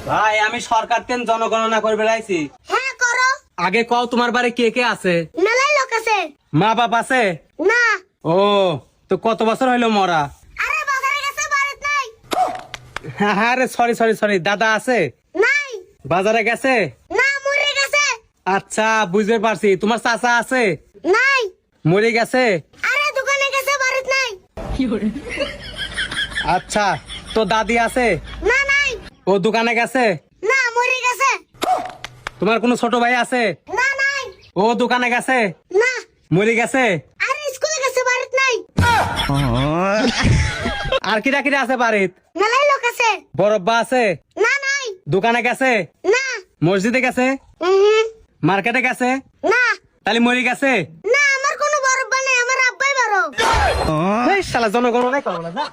ভাই আমি সরকার তেন জনগণনা করে বেড়াইছি। হ্যাঁ করো। আগে কও তোমার বাড়ি কে কে আছে? মেলাই লোক আছে। মা বাপ আছে? না। ও তো কত বছর হইলো মরা? আরে বাজারে গেছে বাড়িতে নাই। আরে সরি সরি সরি, দাদা আছে? নাই। বাজারে গেছে? না মরে গেছে। আচ্ছা বুঝতে পারছি। তোমার চাচা আছে? নাই। মরে গেছে? আরে দোকানে গেছে বাড়িতে নাই। আচ্ছা তো দাদি আছে? না নাই। ও দোকানে গেছে? না মরে গেছে। তোমার কোনো ছোট ভাই আছে? না নাই। ও দোকানে গেছে? না। মরে গেছে? আরে স্কুলে গেছে বাড়িতে নাই। আর কিরা কিরা আছে বাড়িত? মেলাই লোক আছে। বরব্বা আছে? না নাই। দোকানে গেছে? না। মসজিদে গেছে? হুম। মার্কেটে গেছে? না। তাহলে মরে গেছে? না আমার কোনো বড়ব্বা নেই, আমার আব্বাই বড়। এই শালা জনগণনাই করো না যা।